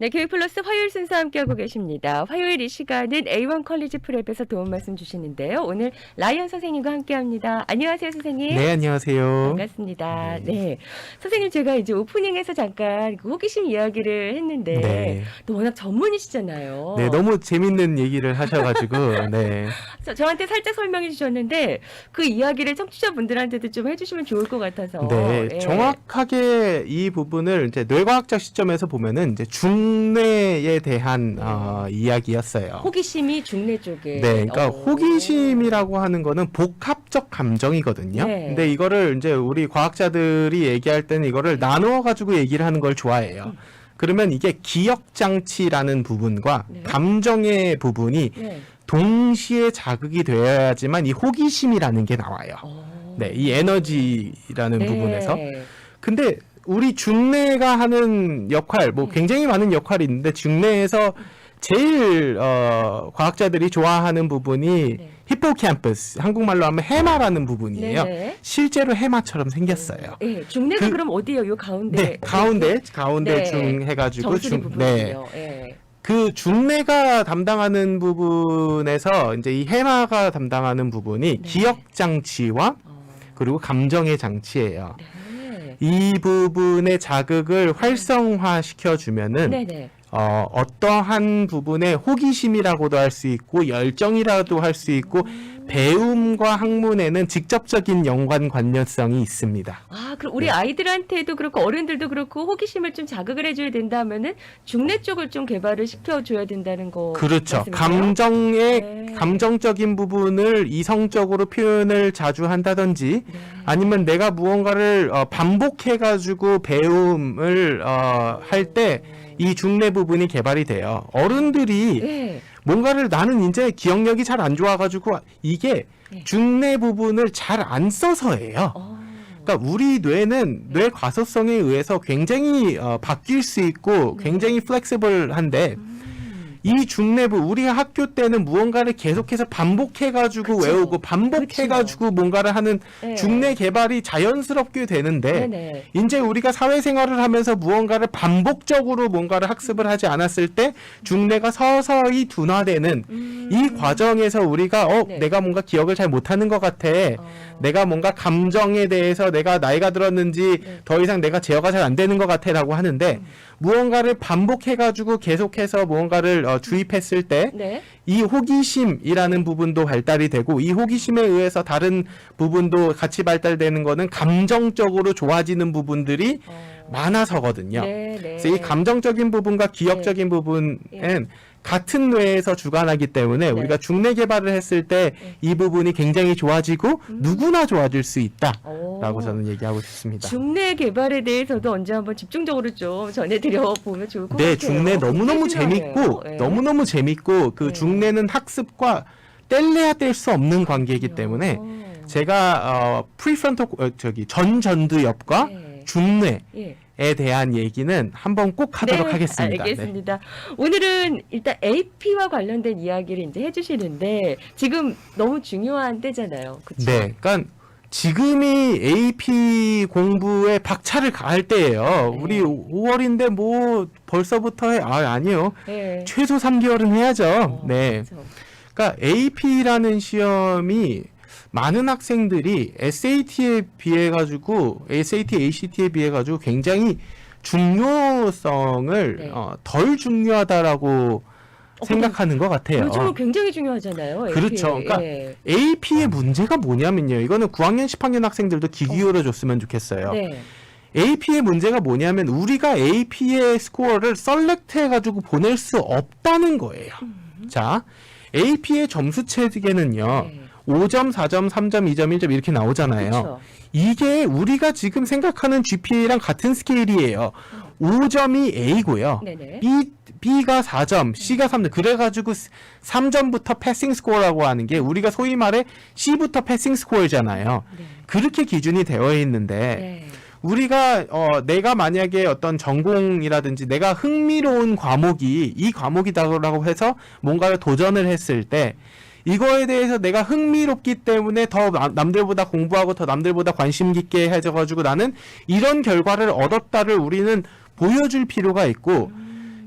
네, 교육 플러스 화요일 순서 함께하고 계십니다. 화요일 이 시간은 A1 컬리지 프랩에서 도움 말씀 주시는데요. 오늘 라이언 선생님과 함께합니다. 안녕하세요, 선생님. 네, 안녕하세요. 반갑습니다. 네. 선생님, 제가 이제 오프닝에서 잠깐 그 호기심 이야기를 했는데 네. 또 워낙 전문이시잖아요. 네, 너무 재밌는 얘기를 하셔가지고, 네. 저한테 살짝 설명해 주셨는데 그 이야기를 청취자분들한테도 좀 해주시면 좋을 것 같아서. 네, 예. 정확하게 이 부분을 이제 뇌과학적 시점에서 보면은 이제 중뇌에 대한 이야기였어요. 호기심이 중뇌 쪽에. 네, 그러니까 호기심이라고 하는 거는 복합적 감정이거든요. 네. 근데 이거를 이제 우리 과학자들이 얘기할 때는 이거를 나누어 가지고 얘기를 하는 걸 좋아해요. 그러면 이게 기억 장치라는 부분과 네. 감정의 부분이 네. 동시에 자극이 되어야지만 이 호기심이라는 게 나와요. 네, 이 에너지라는 네. 부분에서. 근데 우리 중뇌가 하는 역할, 뭐 굉장히 많은 역할이 있는데 중뇌에서 제일 과학자들이 좋아하는 부분이 네. 히포캠퍼스, 한국말로 하면 해마라는 부분이에요. 네네. 실제로 해마처럼 생겼어요. 네, 중뇌가 그- 그럼 어디요? 요 가운데. 네, 가운데 네. 중 해가지고 정수리 네. 부분이요. 네. 그 중뇌가 담당하는 부분에서 이제 이 해마가 담당하는 부분이 네. 기억 장치와 그리고 감정의 장치예요. 네. 이 부분의 자극을 활성화 시켜주면은 네네. 어떠한 부분에 호기심이라고도 할 수 있고 열정이라도 할 수 있고 배움과 학문에는 직접적인 연관 관련성이 있습니다. 아, 그럼 우리 네. 아이들한테도 그렇고 어른들도 그렇고 호기심을 좀 자극을 해줘야 된다면은 중뇌 쪽을 좀 개발을 시켜줘야 된다는 거. 그렇죠. 말씀이세요? 네. 감정적인 부분을 이성적으로 표현을 자주 한다든지 네. 아니면 내가 무언가를 반복해가지고 배움을 할 때 이 중뇌 부분이 개발이 돼요. 어른들이 네. 뭔가를 나는 이제 기억력이 잘 안 좋아가지고 이게 네. 중뇌 부분을 잘 안 써서예요. 그러니까 우리 뇌는 뇌 과소성에 의해서 굉장히 바뀔 수 있고 굉장히 플렉시블한데 이 중뇌부 우리가 학교 때는 무언가를 계속해서 반복해가지고 그쵸. 외우고 반복해가지고 뭔가를 하는 네. 중뇌 개발이 자연스럽게 되는데 네네. 이제 우리가 사회생활을 하면서 무언가를 반복적으로 뭔가를 학습을 하지 않았을 때 중뇌가 서서히 둔화되는 이 과정에서 우리가 네. 내가 뭔가 기억을 잘 못하는 것 같아. 내가 뭔가 감정에 대해서 내가 나이가 들었는지 네. 더 이상 내가 제어가 잘 안 되는 것 같아라고 하는데 무언가를 반복해가지고 계속해서 무언가를 주입했을 때 네. 이 호기심이라는 부분도 발달이 되고 이 호기심에 의해서 다른 부분도 같이 발달되는 거는 감정적으로 좋아지는 부분들이 많아서거든요. 네. 네. 그래서 이 감정적인 부분과 기억적인 부분은 같은 뇌에서 주관하기 때문에 우리가 중뇌 개발을 했을 때 이 부분이 굉장히 좋아지고 누구나 좋아질 수 있다라고 저는 얘기하고 싶습니다. 중뇌 개발에 대해서도 언제 한번 집중적으로 좀 전해드려 보면 좋을 것 같아요. 네, 중뇌 너무너무 굉장히 재밌고 중요해요. 네. 너무너무 재밌고 그 네. 중뇌는 학습과 뗄래야 뗄 수 없는 관계이기 때문에 제가 프리프론토 전전두엽과 네. 중뇌에 예. 대한 얘기는 한번 꼭 하도록 하겠습니다. 네. 알겠습니다. 오늘은 일단 AP와 관련된 이야기를 이제 해주시는데 지금 너무 중요한 때잖아요. 그렇죠? 네, 그러니까 지금이 AP 공부에 박차를 가할 때예요. 네. 우리 5월인데 뭐 벌써부터 아니요. 네. 최소 3개월은 해야죠. 네. 그렇죠. 그러니까 AP라는 시험이 많은 학생들이 SAT에 비해 가지고 SAT, ACT에 비해 가지고 굉장히 중요성을 네. 덜 중요하다라고 생각하는 것 같아요. 요즘은 굉장히 중요하잖아요. APA. 그렇죠. 그러니까 예. AP의 문제가 뭐냐면요. 이거는 9학년, 10학년 학생들도 귀 기울여 줬으면 좋겠어요. 네. AP의 문제가 뭐냐면 우리가 AP의 스코어를 셀렉트 해가지고 보낼 수 없다는 거예요. 자, AP의 점수 체계는요. 네. 5점, 4점, 3점, 2점, 1점 이렇게 나오잖아요. 그렇죠. 이게 우리가 지금 생각하는 GPA랑 같은 스케일이에요. 5점이 A고요. 네네. B가 4점, C가 3점. 그래가지고 3점부터 패싱 스코어라고 하는 게 우리가 소위 말해 C부터 패싱 스코어잖아요. 네. 그렇게 기준이 되어 있는데 네. 우리가 내가 만약에 어떤 전공이라든지 내가 흥미로운 과목이 이 과목이다라고 해서 뭔가를 도전을 했을 때 이거에 대해서 내가 흥미롭기 때문에 더 남들보다 공부하고 더 남들보다 관심 깊게 해져가지고 나는 이런 결과를 얻었다를 우리는 보여줄 필요가 있고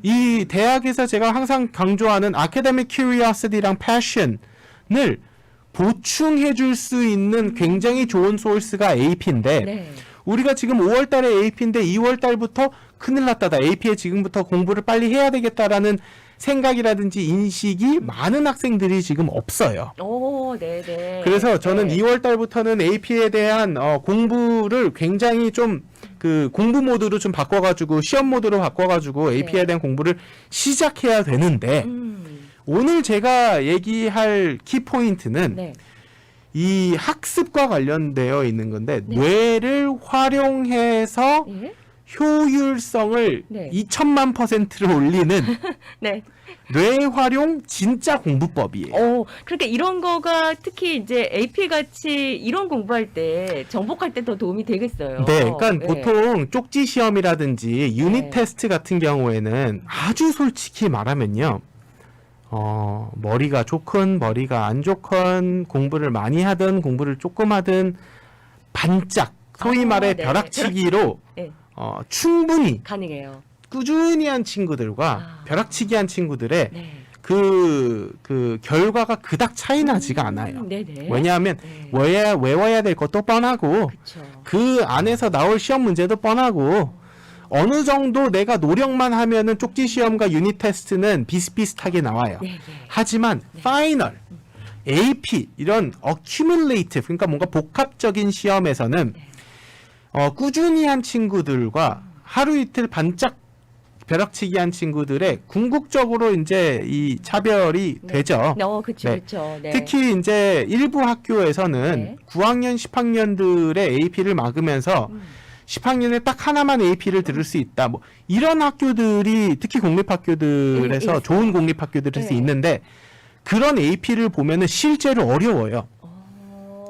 이 대학에서 제가 항상 강조하는 academic curiosity랑 passion을 보충해 줄 수 있는 굉장히 좋은 소스가 AP인데 네. 우리가 지금 5월 달에 AP인데 2월 달부터 큰일 났다. 나 AP에 지금부터 공부를 빨리 해야 되겠다라는 생각이라든지 인식이 많은 학생들이 지금 없어요. 오, 네네. 그래서 저는 네. 2월 달부터는 AP에 대한 공부를 굉장히 좀 그 공부 모드로 좀 바꿔가지고 시험 모드로 바꿔가지고 AP에 대한 공부를 시작해야 되는데 오늘 제가 얘기할 키포인트는 네. 이 학습과 관련되어 있는 건데 네. 뇌를 활용해서 예? 효율성을 네. 2000만 %를 올리는 네. 뇌 활용 진짜 공부법이에요. 그러니까 이런 거가 특히 이제 AP 같이 이런 공부할 때 정복할 때 더 도움이 되겠어요. 네, 그러니까 네. 보통 쪽지 시험이라든지 유닛 네. 테스트 같은 경우에는 아주 솔직히 말하면요. 머리가 좋건 머리가 안 좋건 공부를 많이 하든 공부를 조금 하든 반짝 소위 말해 네. 벼락치기로 네. 충분히 가능해요. 꾸준히 한 친구들과 벼락치기 한 친구들의 네. 그 결과가 그닥 차이 나지가 않아요. 네네. 왜냐하면 네. 외워야 될 것도 뻔하고 그쵸. 그 안에서 나올 시험 문제도 뻔하고 어느 정도 내가 노력만 하면은 쪽지 시험과 유닛 테스트는 비슷비슷하게 나와요. 네, 네. 하지만 파이널, AP 이런 accumulative 그러니까 뭔가 복합적인 시험에서는 꾸준히 한 친구들과 하루 이틀 반짝 벼락치기 한 친구들의 궁극적으로 이제 이 차별이 되죠. 그쵸, 네. 그쵸. 네. 특히 이제 일부 학교에서는 네. 9학년, 10학년들의 AP를 막으면서 10학년에 딱 하나만 AP를 들을 수 있다. 뭐 이런 학교들이 특히 공립학교들에서 있어요. 좋은 공립학교들에서 네. 있는데 그런 AP를 보면은 실제로 어려워요.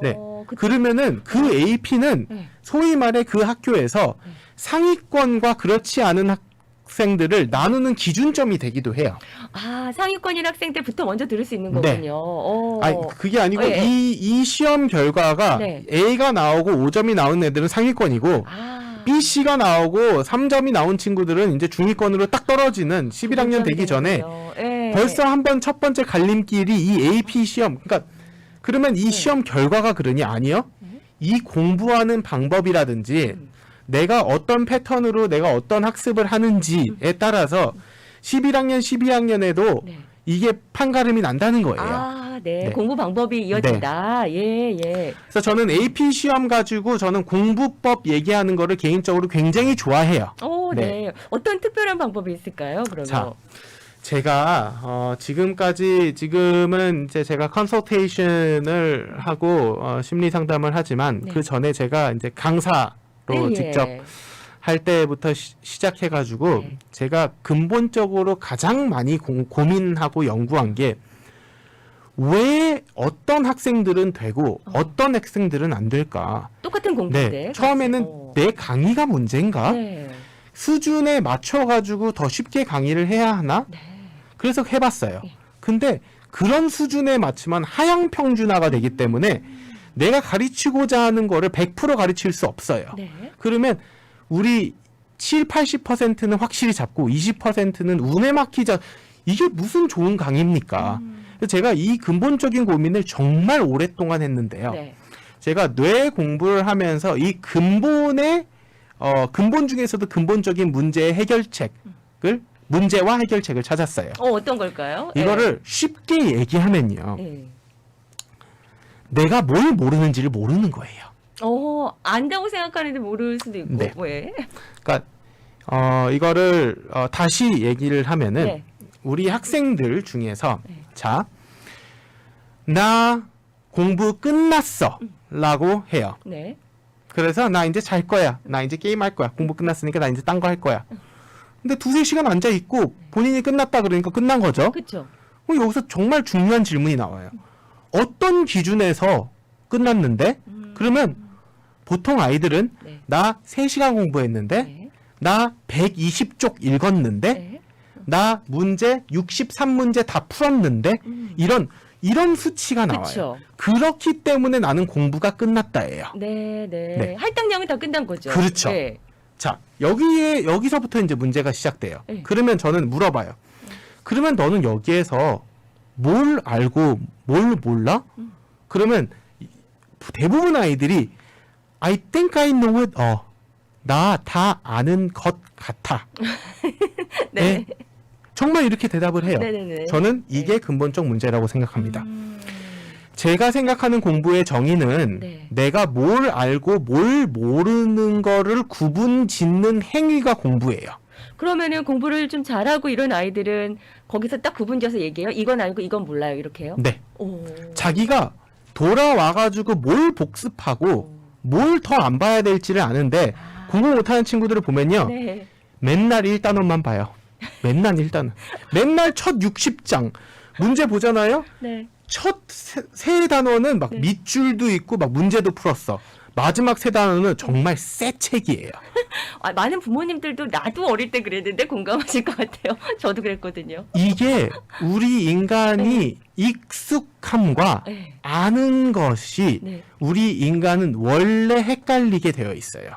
네. 그쵸. 그러면은 그 AP는 네. 소위 말해 그 학교에서 상위권과 그렇지 않은 학생들을 나누는 기준점이 되기도 해요. 상위권인 학생들부터 먼저 들을 수 있는 네. 거군요. 아니, 그게 아니고 네. 이 시험 결과가 네. A가 나오고 5점이 나온 애들은 상위권이고 B, C가 나오고 3점이 나온 친구들은 이제 중위권으로 딱 떨어지는 11학년 되기 전에 네. 벌써 한번 첫 번째 갈림길이 이 AP 시험 그러니까 그러면 이 시험 결과가 그러니 아니요. 이 공부하는 방법이라든지 내가 어떤 패턴으로 내가 어떤 학습을 하는지에 따라서 11학년, 12학년에도 네. 이게 판가름이 난다는 거예요. 네. 네. 공부 방법이 이어진다. 예, 예. 그래서 저는 AP 시험 가지고 저는 공부법 얘기하는 거를 개인적으로 굉장히 좋아해요. 네. 네. 어떤 특별한 방법이 있을까요, 그러면? 자, 제가 지금은 이제 제가 컨설테이션을 하고 심리 상담을 하지만 네. 그 전에 제가 이제 강사로 예. 직접 할 때부터 시작해가지고 네. 제가 근본적으로 가장 많이 고민하고 연구한 게 왜 어떤 학생들은 되고 어떤 학생들은 안 될까? 똑같은 공부인데. 네, 처음에는 내 강의가 문제인가? 네. 수준에 맞춰가지고 더 쉽게 강의를 해야 하나? 네. 그래서 해봤어요. 예. 근데 그런 수준에 맞추면 하향평준화가 되기 때문에 내가 가르치고자 하는 거를 100% 가르칠 수 없어요. 네. 그러면 우리 7, 80%는 확실히 잡고 20%는 운에 맡기자. 이게 무슨 좋은 강의입니까? 그래서 제가 이 근본적인 고민을 정말 오랫동안 했는데요. 네. 제가 뇌 공부를 하면서 이 근본 중에서도 근본적인 문제의 해결책을 문제와 해결책을 찾았어요. 어떤 걸까요? 이거를 쉽게 얘기하면요. 네. 내가 뭘 모르는지를 모르는 거예요. 안다고 생각하는데 모를 수도 있고. 네. 왜? 그러니까 이거를 다시 얘기를 하면은 네. 우리 학생들 중에서 네. 자, 나 공부 끝났어라고 해요. 네. 그래서 나 이제 잘 거야. 나 이제 게임 할 거야. 공부 끝났으니까 나 이제 딴 거 할 거야. 근데 2-3시간 앉아 있고 본인이 끝났다 그러니까 끝난 거죠. 그렇죠. 그럼 여기서 정말 중요한 질문이 나와요. 어떤 기준에서 끝났는데? 그러면 보통 아이들은 네. 나 3시간 공부했는데 네. 나 120쪽 읽었는데 네. 나 문제 63문제 다 풀었는데 이런 수치가 나와요. 그쵸. 그렇기 때문에 나는 공부가 끝났다예요. 네, 네. 네. 할당량은 다 끝난 거죠. 그렇죠. 네. 자, 여기서부터 이제 문제가 시작돼요. 네. 그러면 저는 물어봐요. 그러면 너는 여기에서 뭘 알고 뭘 몰라? 그러면 대부분 아이들이 I think I know it. 나 다 아는 것 같아. 네. 네. 정말 이렇게 대답을 해요. 네네네. 저는 이게 근본적 문제라고 생각합니다. 제가 생각하는 공부의 정의는 네. 내가 뭘 알고 뭘 모르는 거를 구분 짓는 행위가 공부예요. 그러면은 공부를 좀 잘하고 이런 아이들은 거기서 딱 구분져서 얘기해요. 이건 알고 이건 몰라요. 이렇게요. 네. 오. 자기가 돌아와가지고 뭘 복습하고 뭘 더 안 봐야 될지를 아는데 공부 못하는 친구들을 보면요. 네. 맨날 1단원만 봐요. 맨날 1단원. 맨날 첫 60장. 문제 보잖아요. 네. 첫 세 단원은 막 네. 밑줄도 있고 막 문제도 풀었어. 마지막 세 단원은 정말 새 책이에요. 많은 부모님들도 나도 어릴 때 그랬는데 공감하실 것 같아요. 저도 그랬거든요. 이게 우리 인간이 익숙함과 네. 아는 것이 네. 우리 인간은 원래 헷갈리게 되어 있어요.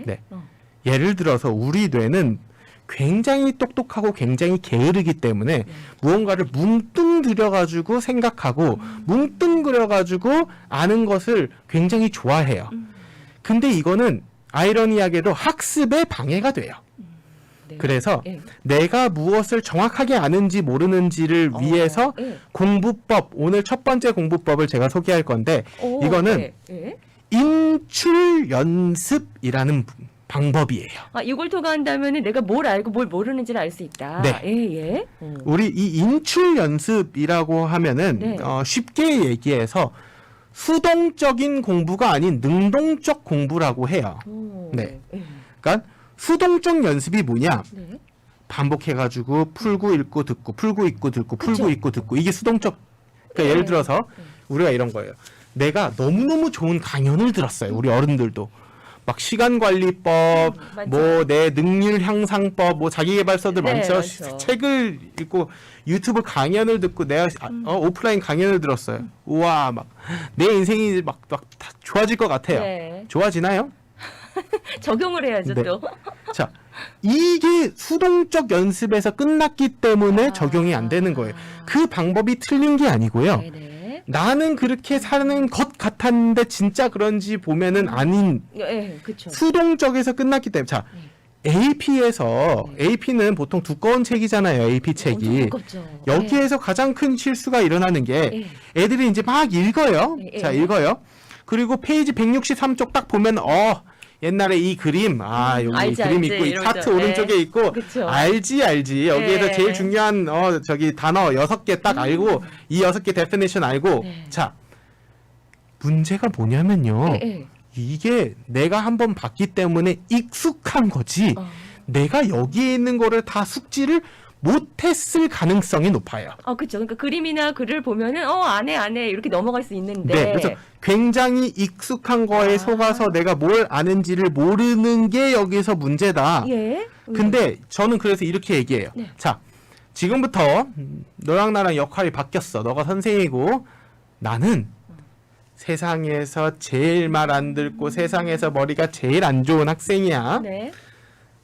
네. 네. 예를 들어서 우리 뇌는 굉장히 똑똑하고 굉장히 게으르기 때문에 무언가를 뭉뚱그려가지고 생각하고 뭉뚱그려가지고 아는 것을 굉장히 좋아해요. 근데 이거는 아이러니하게도 학습에 방해가 돼요. 네. 그래서 네. 내가 무엇을 정확하게 아는지 모르는지를 위해서 네. 공부법, 오늘 첫 번째 공부법을 제가 소개할 건데 오, 이거는 네. 네. 인출 연습이라는 방법이에요. 이걸 통한다면은 내가 뭘 알고 뭘 모르는지를 알 수 있다. 네. 예, 예. 우리 이 인출 연습이라고 하면은 네. 쉽게 얘기해서 수동적인 공부가 아닌 능동적 공부라고 해요. 오, 네. 예. 그러니까 수동적 연습이 뭐냐? 네. 반복해가지고 풀고 읽고 듣고 풀고 읽고 듣고 풀고 그쵸? 읽고 듣고 이게 수동적. 그러니까 네. 예를 들어서 우리가 이런 거예요. 내가 너무너무 좋은 강연을 들었어요. 우리 어른들도. 막 시간관리법, 맞죠. 뭐 내 능률 향상법, 뭐 자기계발서들 네, 많죠. 많죠. 책을 읽고 유튜브 강연을 듣고 내가 오프라인 강연을 들었어요. 우와, 막 내 인생이 막 다 좋아질 것 같아요. 네. 좋아지나요? 적용을 해야죠, 네. 또. 자, 이게 수동적 연습에서 끝났기 때문에 적용이 안 되는 거예요. 그 방법이 틀린 게 아니고요. 네, 네. 나는 그렇게 사는 것 같았는데 진짜 그런지 보면은 아닌 예, 그렇죠. 수동적에서 끝났기 때문에 자 AP에서 AP는 보통 두꺼운 책이잖아요. AP 책이 여기에서 가장 큰 실수가 일어나는 게 애들이 이제 막 읽어요. 자 읽어요. 그리고 페이지 163쪽 딱 보면 옛날에 이 그림 여기 알지, 그림 알지, 있고 이 이러죠. 차트 오른쪽에 있고 그쵸. 알지 여기에서 네. 제일 중요한 저기 단어 6개 딱 알고 이 6개 데피니션 알고 네. 자 문제가 뭐냐면요. 예. 이게 내가 한번 봤기 때문에 익숙한 거지. 내가 여기에 있는 거를 다 숙지를 못했을 가능성이 높아요. 그렇죠. 그러니까 그림이나 글을 보면은 안에 이렇게 넘어갈 수 있는데. 네, 그래서 굉장히 익숙한 거에 속아서 내가 뭘 아는지를 모르는 게 여기서 문제다. 예. 근데 저는 그래서 이렇게 얘기해요. 네. 자, 지금부터 너랑 나랑 역할이 바뀌었어. 너가 선생이고 나는 세상에서 제일 말 안 듣고 세상에서 머리가 제일 안 좋은 학생이야. 네.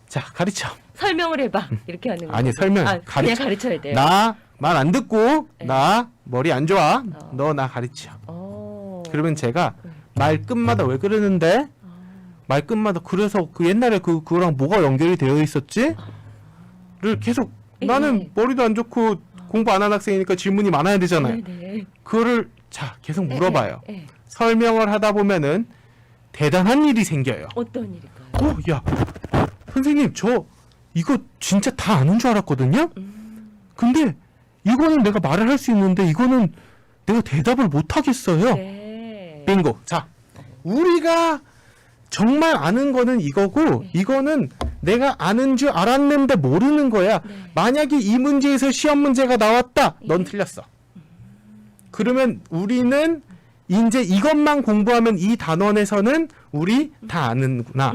자, 가르쳐. 설명을 해봐. 이렇게 하는 거. 아니, 설명. 그냥 가르쳐. 가르쳐야 돼요. 나 말 안 듣고 네. 나 머리 안 좋아. 너 나 가르쳐. 그러면 제가 말끝마다 왜 그러는데? 말끝마다 그래서 그 옛날에 그거랑 뭐가 연결이 되어 있었지? 를 계속 나는 머리도 안 좋고 공부 안 하는 학생이니까 질문이 많아야 되잖아요. 네. 그거를 자 계속 물어봐요. 네. 설명을 하다 보면은 대단한 일이 생겨요. 어떤 일일까요? 야 선생님 저 이거 진짜 다 아는 줄 알았거든요. 근데 이거는 내가 말을 할 수 있는데 이거는 내가 대답을 못 하겠어요. 네. 빙고. 자, 우리가 정말 아는 거는 이거고 이거는 내가 아는 줄 알았는데 모르는 거야. 만약에 이 문제에서 시험 문제가 나왔다. 넌 틀렸어. 그러면 우리는 이제 이것만 공부하면 이 단원에서는 우리 다 아는구나.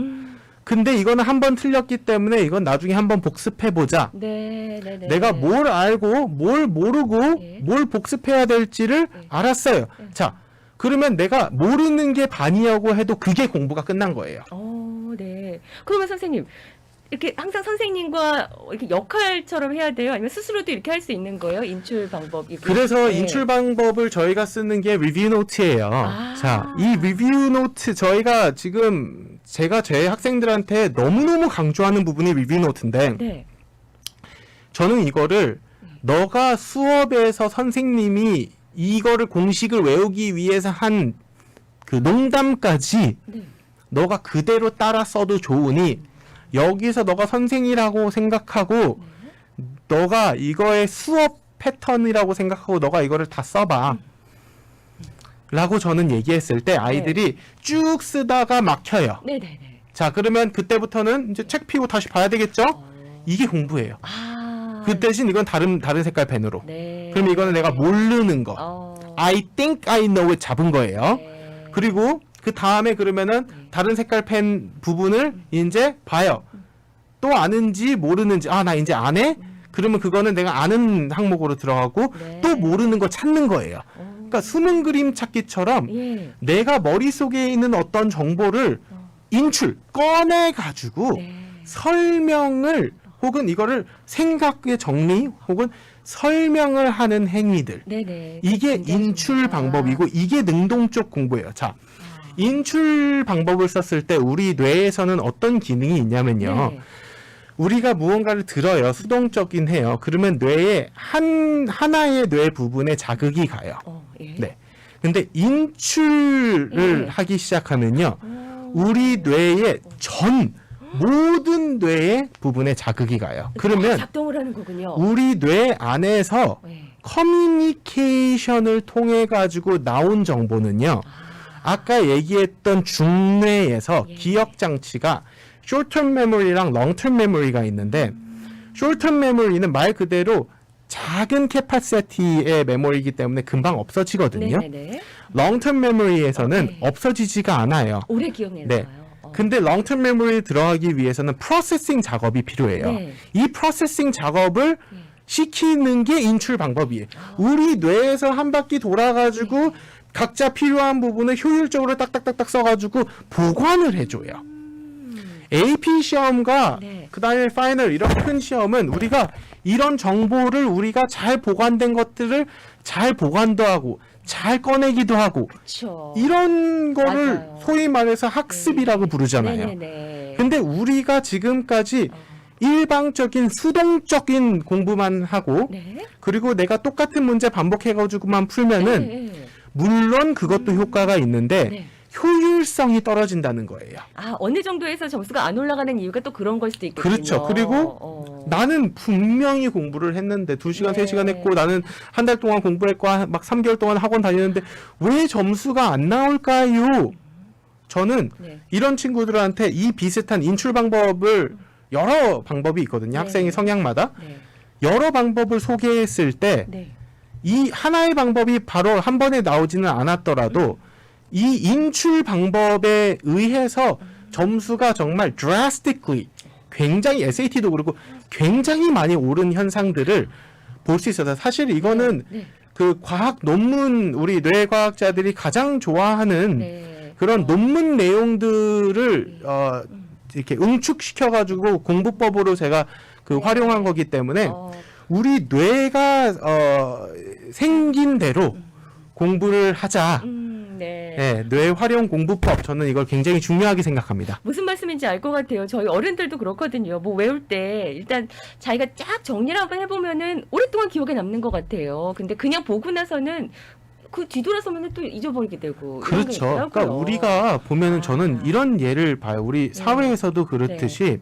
근데 이거는 한 번 틀렸기 때문에 이건 나중에 한번 복습해 보자. 네. 내가 뭘 알고 뭘 모르고 뭘 복습해야 될지를 알았어요. 자, 그러면 내가 모르는 게 반이라고 해도 그게 공부가 끝난 거예요. 네. 네. 그러면 선생님 이렇게 항상 선생님과 이렇게 역할처럼 해야 돼요? 아니면 스스로도 이렇게 할 수 있는 거예요? 인출 방법이. 그래서 네. 인출 방법을 저희가 쓰는 게 리뷰 노트예요. 아. 자, 이 리뷰 노트 저희가 지금 제가 제 학생들한테 너무너무 강조하는 부분이 리뷰 노트인데 네. 저는 이거를 너가 수업에서 선생님이 이거를 공식을 외우기 위해서 한 그 농담까지 네. 너가 그대로 따라 써도 좋으니 여기서 너가 선생이라고 생각하고 너가 이거의 수업 패턴이라고 생각하고 너가 이거를 다 써봐 라고 저는 얘기했을 때 아이들이 쭉 쓰다가 막혀요. 네네네. 자, 그러면 그때부터는 이제 책 피고 다시 봐야 되겠죠? 이게 공부예요. 아. 그 대신 이건 다른 색깔 펜으로. 네. 그럼 이거는 내가 모르는 거. I think I know it 잡은 거예요. 네. 그리고 그 다음에 그러면은 다른 색깔 펜 부분을 이제 봐요. 또 아는지 모르는지. 아, 나 이제 안 해? 그러면 그거는 내가 아는 항목으로 들어가고 네. 또 모르는 거 찾는 거예요. 그러니까 숨은 그림 찾기처럼 예. 내가 머릿속에 있는 어떤 정보를 인출, 꺼내가지고 네. 설명을 혹은 이거를 생각의 정리 혹은 설명을 하는 행위들. 네네. 이게 굉장히 인출 중요하다. 방법이고 이게 능동적 공부예요. 자, 인출 방법을 썼을 때 우리 뇌에서는 어떤 기능이 있냐면요. 네. 우리가 무언가를 들어요. 수동적인 해요. 그러면 뇌에 하나의 뇌 부분에 자극이 가요. 예. 네. 근데 인출을 예. 하기 시작하면요. 우리 뇌의 모든 뇌의 부분에 자극이 가요. 그러면 작동을 하는 거군요. 우리 뇌 안에서 네. 커뮤니케이션을 통해 가지고 나온 정보는요. 아까 얘기했던 중뇌에서 예. 기억 장치가 short-term memory랑 long-term memory가 있는데 short-term memory는 말 그대로 작은 캐파시티의 메모리이기 때문에 금방 없어지거든요. 네네네. long-term memory에서는 네. 없어지지가 않아요. 오래 기억내는 네. 거예요. 근데 long-term memory에 들어가기 위해서는 프로세싱 작업이 필요해요. 네. 이 프로세싱 작업을 시키는 게 인출 방법이에요. 우리 뇌에서 한 바퀴 돌아가지고 각자 필요한 부분을 효율적으로 딱딱딱딱 써가지고 보관을 해줘요. AP 시험과 네. 그다음에 파이널 이런 큰 시험은 우리가 이런 정보를 우리가 잘 보관된 것들을 잘 보관도 하고 잘 꺼내기도 하고 그렇죠. 이런 거를 맞아요. 소위 말해서 학습이라고 부르잖아요. 네네네. 근데 우리가 지금까지 일방적인 수동적인 공부만 하고 네. 그리고 내가 똑같은 문제 반복해가지고만 풀면은 네. 물론 그것도 효과가 있는데 네. 효율성이 떨어진다는 거예요. 아, 어느 정도에서 점수가 안 올라가는 이유가 또 그런 걸 수도 있겠군요. 그렇죠. 그리고 나는 분명히 공부를 했는데 2시간, 네. 3시간 했고 나는 한 달 동안 공부했고 막 3개월 동안 학원 다녔는데 왜 점수가 안 나올까요? 저는 네. 이런 친구들한테 이 비슷한 인출 방법을 여러 방법이 있거든요. 네. 학생의 성향마다. 네. 여러 방법을 소개했을 때 네. 이 하나의 방법이 바로 한 번에 나오지는 않았더라도 이 인출 방법에 의해서 점수가 정말 drastically 굉장히 SAT도 그렇고 굉장히 많이 오른 현상들을 볼 수 있어서 사실 이거는 네. 그 과학 논문 우리 뇌과학자들이 가장 좋아하는 네. 그런 논문 내용들을 이렇게 응축시켜 가지고 공부법으로 제가 그 활용한 거기 때문에 우리 뇌가 생긴 대로 공부를 하자. 네. 네, 뇌 활용 공부법 저는 이걸 굉장히 중요하게 생각합니다. 무슨 말씀인지 알 것 같아요. 저희 어른들도 그렇거든요. 뭐 외울 때 일단 자기가 쫙 정리를 한번 해보면은 오랫동안 기억에 남는 것 같아요. 근데 그냥 보고 나서는 그 뒤돌아서면은 또 잊어버리게 되고. 이런 게 그렇죠. 있더라고요. 그러니까 우리가 보면은 저는 이런 예를 봐요. 우리 사회에서도 그렇듯이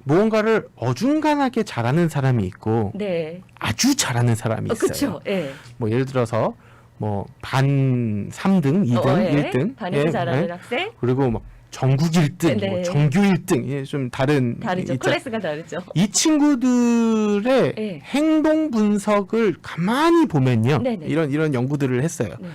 무언가를 어중간하게 잘하는 사람이 있고 네. 아주 잘하는 사람이 있어요. 그렇죠. 예. 뭐 예를 들어서 뭐 반 3등, 2등, 예. 1등 반에서 잘하는 학생? 그리고 막 전국 1등, 네. 뭐 정규 1등 예, 좀 다르죠. 클래스가 다르죠. 이 친구들의 네. 행동 분석을 가만히 보면요. 네네. 이런 연구들을 했어요. 네.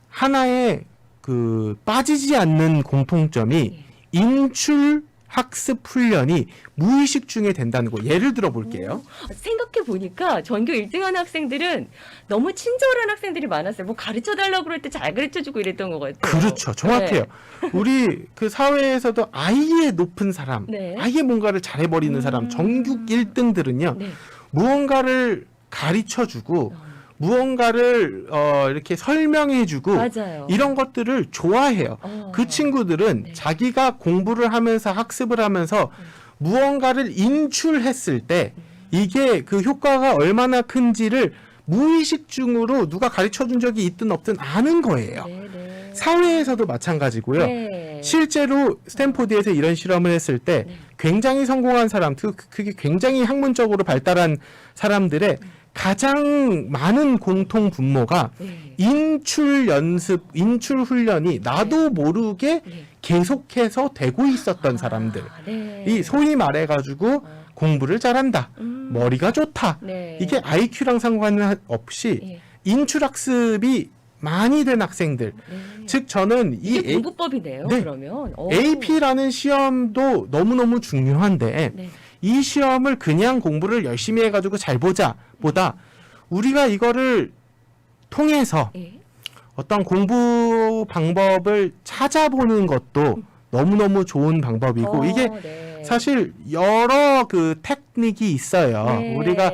하나의 그 빠지지 않는 공통점이 인출 학습 훈련이 무의식 중에 된다는 거. 예를 들어 볼게요. 생각해 보니까 전교 1등하는 학생들은 너무 친절한 학생들이 많았어요. 뭐 가르쳐 달라고 그럴 때 잘 가르쳐 주고 이랬던 것 같아요. 그렇죠. 정확해요. 네. 우리 그 사회에서도 아예 높은 사람, 네. 아예 뭔가를 잘해버리는 사람, 전국 1등들은요. 네. 무언가를 가르쳐주고 무언가를 이렇게 설명해주고 맞아요. 이런 것들을 좋아해요. 그 친구들은 네. 자기가 공부를 하면서 학습을 하면서 무언가를 인출했을 때 이게 그 효과가 얼마나 큰지를 무의식 중으로 누가 가르쳐준 적이 있든 없든 아는 거예요. 네, 네. 사회에서도 마찬가지고요. 네. 실제로 스탠포드에서 이런 실험을 했을 때 네. 굉장히 성공한 사람, 그게 굉장히 학문적으로 발달한 사람들의 가장 많은 공통 분모가 네. 인출 연습, 인출 훈련이 나도 모르게 네. 계속해서 되고 있었던 사람들. 네. 이 소위 말해가지고 공부를 잘한다, 머리가 좋다. 네. 이게 IQ랑 상관없이 예. 인출학습이 많이 된 학생들. 네. 즉 저는 이 이게 공부법이네요. 네. 그러면 AP라는 시험도 너무너무 중요한데 네. 이 시험을 그냥 공부를 열심히 해가지고 잘 보자 보다 우리가 이거를 통해서 예. 어떤 공부 방법을 찾아보는 것도 너무너무 좋은 방법이고 이게 네. 사실 여러 그 테크닉이 있어요. 네. 우리가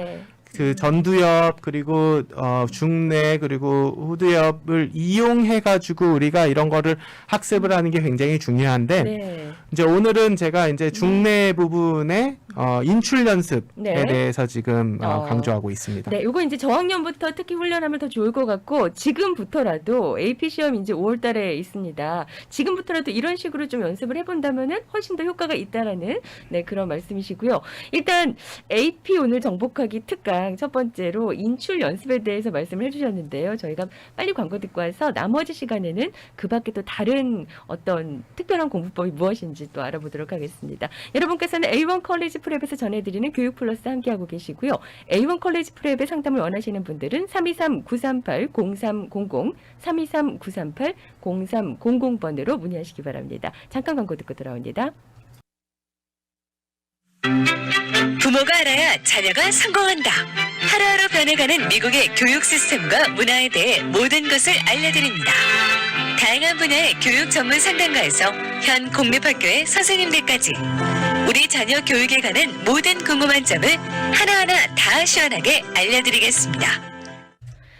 그 전두엽 그리고 중뇌 그리고 후두엽을 이용해 가지고 우리가 이런 거를 학습을 하는 게 굉장히 중요한데 네. 이제 오늘은 제가 이제 중뇌 부분의 인출 연습에 네. 대해서 지금 강조하고 있습니다. 네, 요거 이제 저학년부터 특히 훈련하면 더 좋을 것 같고 지금부터라도 AP 시험 이제 5월 달에 있습니다. 지금부터라도 이런 식으로 좀 연습을 해본다면은 훨씬 더 효과가 있다라는 네, 그런 말씀이시고요. 일단 AP 오늘 정복하기 특강 첫 번째로 인출 연습에 대해서 말씀을 해주셨는데요. 저희가 빨리 광고 듣고 와서 나머지 시간에는 그 밖에 또 다른 어떤 특별한 공부법이 무엇인지 또 알아보도록 하겠습니다. 여러분께서는 A1 컬리지 프랩에서 전해드리는 교육 플러스 함께하고 계시고요. A1 컬리지 프랩에 상담을 원하시는 분들은 323-938-0300, 323-938-0300번으로 문의하시기 바랍니다. 잠깐 광고 듣고 돌아옵니다. 부모가 알아야 자녀가 성공한다. 하루하루 변해가는 미국의 교육 시스템과 문화에 대해 모든 것을 알려드립니다. 다양한 분야의 교육 전문 상담가에서 현 공립학교의 선생님들까지 우리 자녀 교육에 관한 모든 궁금한 점을 하나하나 다 시원하게 알려드리겠습니다.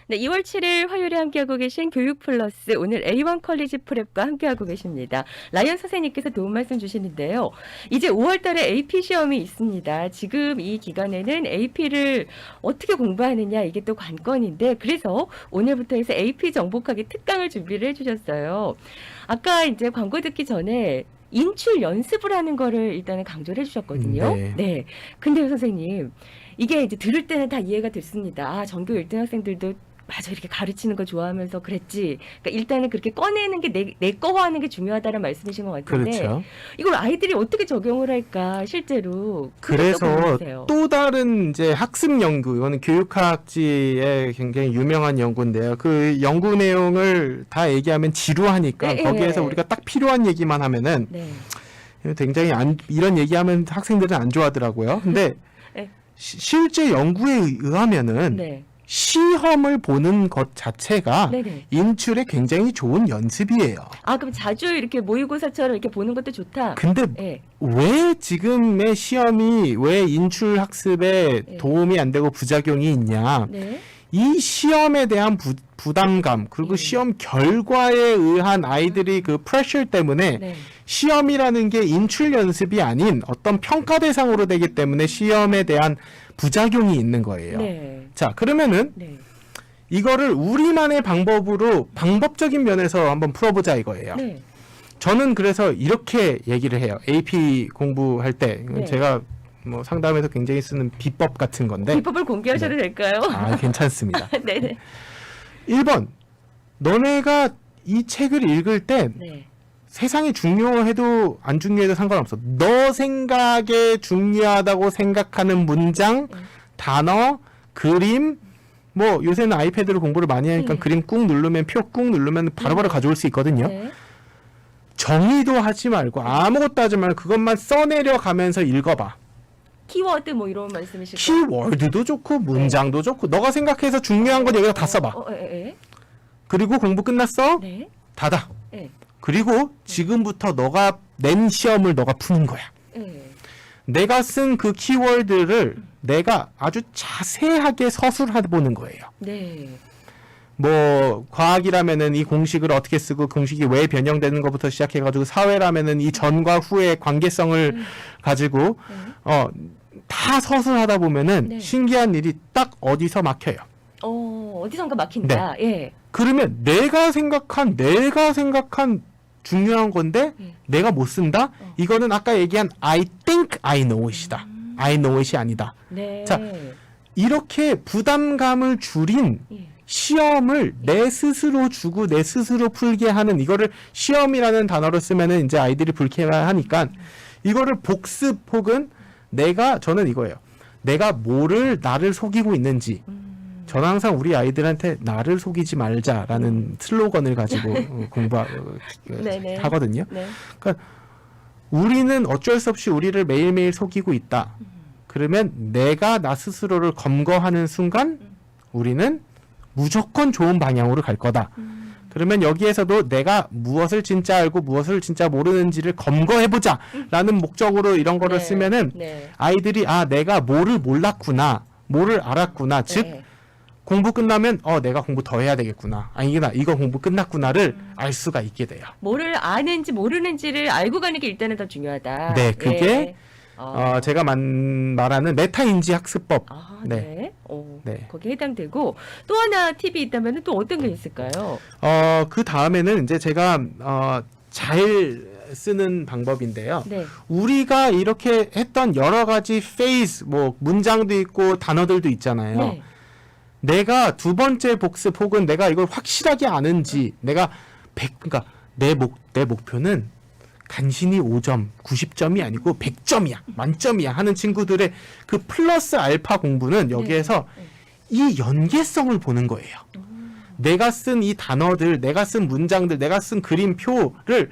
네, 2월 7일 화요일에 함께하고 계신 교육 플러스 오늘 A1 컬리지 프랩과 함께하고 계십니다. 라이언 선생님께서 도움 말씀 주시는데요. 이제 5월 달에 AP 시험이 있습니다. 지금 이 기간에는 AP를 어떻게 공부하느냐 이게 또 관건인데 그래서 오늘부터 해서 AP 정복하기 특강을 준비를 해주셨어요. 아까 이제 광고 듣기 전에 인출 연습을 하는 거를 일단은 강조를 해주셨거든요. 네. 네. 근데요, 선생님. 이게 이제 들을 때는 다 이해가 됐습니다. 아, 전교 1등 학생들도 맞아 이렇게 가르치는 거 좋아하면서 그랬지. 그러니까 일단은 그렇게 꺼내는 게 내 거화하는 게 중요하다는 말씀이신 것 같은데 그렇죠. 이걸 아이들이 어떻게 적용을 할까 실제로 그래서 또 다른 이제 학습 연구, 이거는 교육학지의 굉장히 유명한 연구인데요. 그 연구 내용을 다 얘기하면 지루하니까 네, 거기에서 네. 우리가 딱 필요한 얘기만 하면은 네. 굉장히 이런 얘기하면 학생들은 안 좋아하더라고요. 근데 네. 실제 연구에 의하면은 네. 시험을 보는 것 자체가 네네. 인출에 굉장히 좋은 연습이에요. 아 그럼 자주 이렇게 모의고사처럼 이렇게 보는 것도 좋다. 근데 네. 왜 지금의 시험이 왜 인출 학습에 네. 도움이 안 되고 부작용이 있냐? 네. 이 시험에 대한 부담감 그리고 시험 결과에 의한 아이들이 그 프레셔 때문에 네. 시험이라는 게 인출 연습이 아닌 어떤 평가 대상으로 되기 때문에 시험에 대한 부작용이 있는 거예요. 네. 자, 그러면은 네. 이거를 우리만의 방법으로 방법적인 면에서 한번 풀어보자 이거예요. 네. 저는 그래서 이렇게 얘기를 해요. AP 공부할 때 네. 제가 뭐 상담에서 굉장히 쓰는 비법 같은 건데 비법을 공개하셔도 될까요? 아, 괜찮습니다. 네네. 1번 너네가 이 책을 읽을 때 네. 세상이 중요해도 안 중요해도 상관없어. 너 생각에 중요하다고 생각하는 문장, 단어, 그림, 뭐 요새는 아이패드로 공부를 많이 하니까 그림 꾹 누르면 표 꾹 누르면 바로바로 가져올 수 있거든요. 네. 정의도 하지 말고 아무것도 하지 말고 그것만 써내려 가면서 읽어봐. 키워드 뭐 이런 말씀이실까요? 키워드도 좋고 문장도 좋고 너가 생각해서 중요한 건 여기다 다 써봐. 그리고 공부 끝났어? 네. 닫아. 네. 그리고 지금부터 너가 낸 시험을 너가 푸는 거야. 네. 내가 쓴 그 키워드를 내가 아주 자세하게 서술해 보는 거예요. 네. 뭐 과학이라면은 이 공식을 어떻게 쓰고 공식이 왜 변형되는 것부터 시작해가지고 사회라면은 이 전과 후의 관계성을 가지고 다 서술하다 보면은 네. 신기한 일이 딱 어디서 막혀요. 어디선가 막힌다. 예. 그러면 내가 생각한 중요한 건데 내가 못 쓴다? 이거는 아까 얘기한 I think I know it이다. I know it이 아니다. 네. 자, 이렇게 부담감을 줄인 예. 시험을 내 스스로 주고 내 스스로 풀게 하는 이거를 시험이라는 단어로 쓰면은 이제 아이들이 불쾌해하니까 이거를 복습 혹은 저는 이거예요. 내가 뭐를 나를 속이고 있는지 저는 항상 우리 아이들한테 나를 속이지 말자라는 슬로건을 가지고 네네. 하거든요. 네. 그러니까 우리는 어쩔 수 없이 우리를 매일매일 속이고 있다. 그러면 내가 나 스스로를 검거하는 순간 우리는 무조건 좋은 방향으로 갈 거다. 그러면 여기에서도 내가 무엇을 진짜 알고 무엇을 진짜 모르는지를 검거해보자 라는 목적으로 이런 거를 네. 쓰면은 네. 아이들이 내가 뭐를 몰랐구나, 뭐를 알았구나, 즉 네. 공부 끝나면 내가 공부 더 해야 되겠구나. 이거 공부 끝났구나를 알 수가 있게 돼요. 뭐를 아는지 모르는지를 알고 가는 게 일단은 더 중요하다. 네, 그게 예. 제가 말하는 메타인지 학습법. 네. 네. 거기에 해당되고 또 하나 팁이 있다면 또 어떤 게 있을까요? 그 다음에는 이제 제가 잘 쓰는 방법인데요. 네. 우리가 이렇게 했던 여러 가지 페이즈, 뭐 문장도 있고 단어들도 있잖아요. 네. 내가 두 번째 복습 혹은 내가 이걸 확실하게 아는지 내가 그러니까 내 목표는 간신히 5점, 90점이 아니고 100점이야, 만점이야 하는 친구들의 그 플러스 알파 공부는 여기에서 네. 이 연계성을 보는 거예요. 내가 쓴 이 단어들, 내가 쓴 문장들, 내가 쓴 그림표를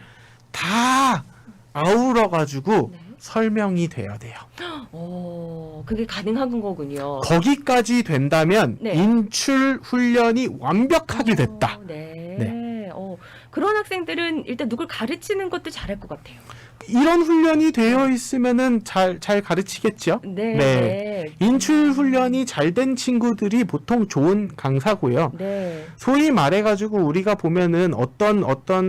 다 아우러 가지고 네. 설명이 돼야 돼요. 그게 가능한 거군요. 거기까지 된다면 네. 인출 훈련이 완벽하게 됐다. 네. 그런 학생들은 일단 누굴 가르치는 것도 잘할 것 같아요. 이런 훈련이 되어 있으면은 잘 가르치겠죠. 네. 네. 인출 훈련이 잘 된 친구들이 보통 좋은 강사고요. 네. 소위 말해가지고 우리가 보면은 어떤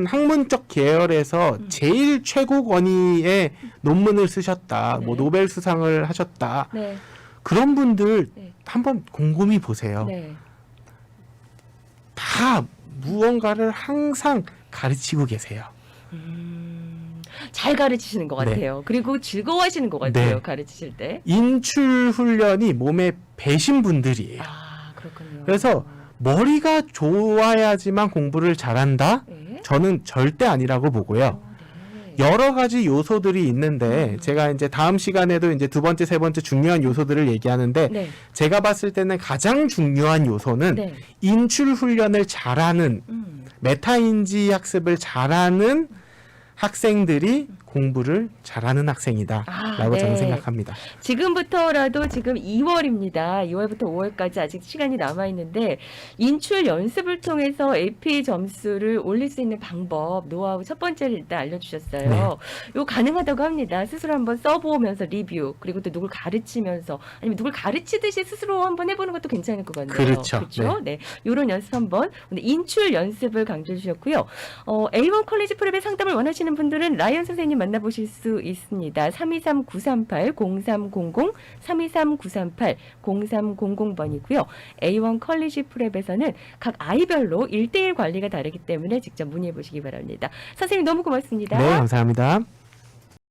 학문적 계열에서 제일 최고 권위의 논문을 쓰셨다, 네. 뭐 노벨 수상을 하셨다. 네. 그런 분들 네. 한번 곰곰이 보세요. 네. 다 무언가를 항상 가르치고 계세요. 잘 가르치시는 것 네. 같아요. 그리고 즐거워하시는 것 같아요. 네. 가르치실 때. 인출 훈련이 몸에 배신 분들이에요. 그렇군요. 그래서 머리가 좋아야지만 공부를 잘한다? 네. 저는 절대 아니라고 보고요. 네. 여러 가지 요소들이 있는데 제가 이제 다음 시간에도 이제 두 번째, 세 번째 중요한 요소들을 얘기하는데 네. 제가 봤을 때는 가장 중요한 요소는 네. 인출 훈련을 잘하는 메타인지 학습을 잘하는 학생들이 공부를 잘하는 학생이다 라고 네. 저는 생각합니다. 지금부터라도 지금 2월입니다. 2월부터 5월까지 아직 시간이 남아있는데 인출 연습을 통해서 AP 점수를 올릴 수 있는 방법, 노하우 첫 번째를 일단 알려주셨어요. 네. 이거 가능하다고 합니다. 스스로 한번 써보면서 리뷰, 그리고 또 누굴 가르치면서 아니면 누굴 가르치듯이 스스로 한번 해보는 것도 괜찮을 것 같네요. 그렇죠. 그렇죠? 네. 이런 연습 한번 오늘 인출 연습을 강조해 주셨고요. A1 컬리지 프랩의 상담을 원하시는 분들은 라이언 선생님 만나보실 수 있습니다. 323-938-0300, 323-938-0300번이고요. A1 컬리지 프랩에서는 각 아이별로 1:1 관리가 다르기 때문에 직접 문의해 보시기 바랍니다. 선생님 너무 고맙습니다. 네, 감사합니다.